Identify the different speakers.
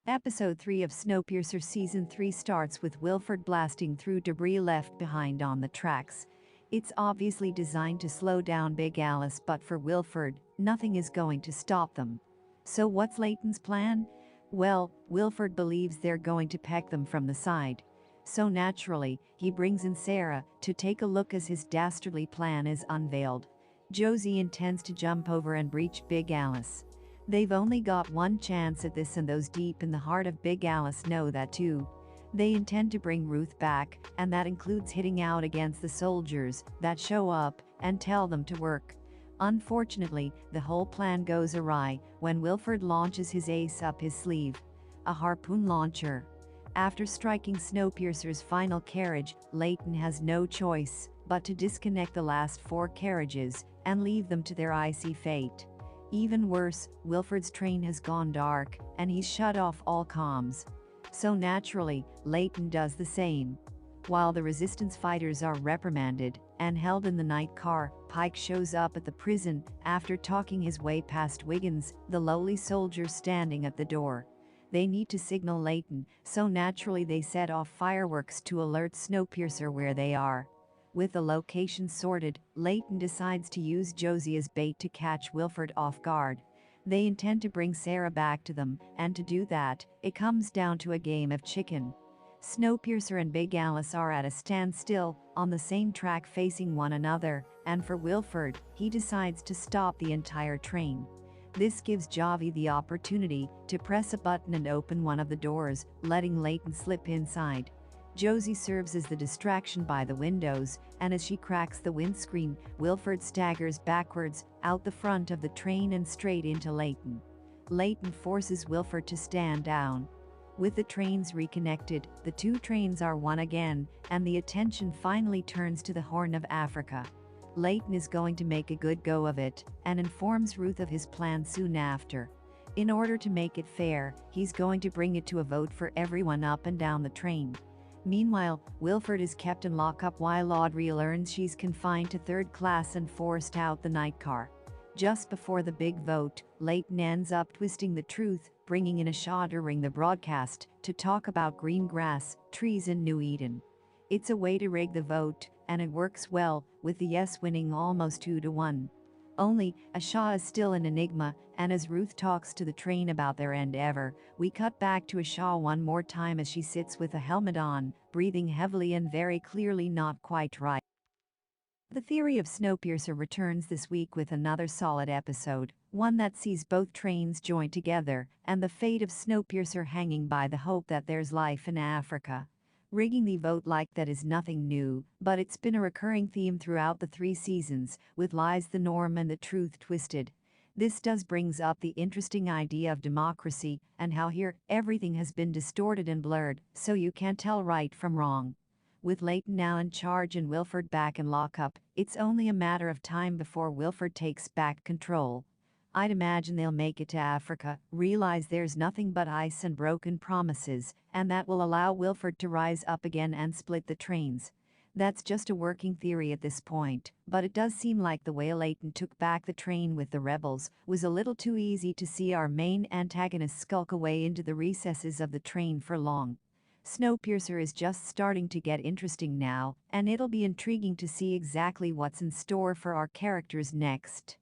Speaker 1: Episode 3 of Snowpiercer Season 3 starts with Wilford blasting through debris left behind on the tracks. It's obviously designed to slow down Big Alice, but for Wilford, nothing is going to stop them. So what's Layton's plan? Well, Wilford believes they're going to peck them from the side. So naturally, he brings in Sarah to take a look as his dastardly plan is unveiled. Josie intends to jump over and breach Big Alice. They've only got one chance at this, and those deep in the heart of Big Alice know that too. They intend to bring Ruth back, and that includes hitting out against the soldiers that show up and tell them to work. Unfortunately, the whole plan goes awry when Wilford launches his ace up his sleeve, a harpoon launcher. After striking Snowpiercer's final carriage, Layton has no choice but to disconnect the last 4 carriages and leave them to their icy fate. Even worse, Wilford's train has gone dark, and he's shut off all comms. So naturally, Layton does the same. While the resistance fighters are reprimanded and held in the night car, Pike shows up at the prison after talking his way past Wiggins, the lowly soldier standing at the door. They need to signal Layton, so naturally they set off fireworks to alert Snowpiercer where they are. With the location sorted, Layton decides to use Josie as bait to catch Wilford off guard. They intend to bring Sarah back to them, and to do that, it comes down to a game of chicken. Snowpiercer and Big Alice are at a standstill, on the same track facing one another, and for Wilford, he decides to stop the entire train. This gives Javi the opportunity to press a button and open one of the doors, letting Layton slip inside. Josie serves as the distraction by the windows, and as she cracks the windscreen, Wilford staggers backwards, out the front of the train and straight into Layton. Layton forces Wilford to stand down. With the trains reconnected, the 2 trains are one again, and the attention finally turns to the Horn of Africa. Layton is going to make a good go of it, and informs Ruth of his plan soon after. In order to make it fair, he's going to bring it to a vote for everyone up and down the train. Meanwhile, Wilford is kept in lockup while Audrey learns she's confined to 3rd class and forced out the night car. Just before the big vote, Layton ends up twisting the truth, bringing in a Shaw during the broadcast to talk about green grass, trees in New Eden. It's a way to rig the vote, and it works well, with the yes winning almost 2-1. Only, Asha is still an enigma, and as Ruth talks to the train about their end ever, we cut back to Asha one more time as she sits with a helmet on, breathing heavily and very clearly not quite right. The theory of Snowpiercer returns this week with another solid episode, one that sees both trains join together, and the fate of Snowpiercer hanging by the hope that there's life in Africa. Rigging the vote like that is nothing new, but it's been a recurring theme throughout the 3 seasons, with lies the norm and the truth twisted. This does brings up the interesting idea of democracy, and how here, everything has been distorted and blurred, so you can't tell right from wrong. With Layton now in charge and Wilford back in lockup, it's only a matter of time before Wilford takes back control. I'd imagine they'll make it to Africa, realize there's nothing but ice and broken promises, and that will allow Wilford to rise up again and split the trains. That's just a working theory at this point, but it does seem like the way Layton took back the train with the rebels was a little too easy to see our main antagonist skulk away into the recesses of the train for long. Snowpiercer is just starting to get interesting now, and it'll be intriguing to see exactly what's in store for our characters next.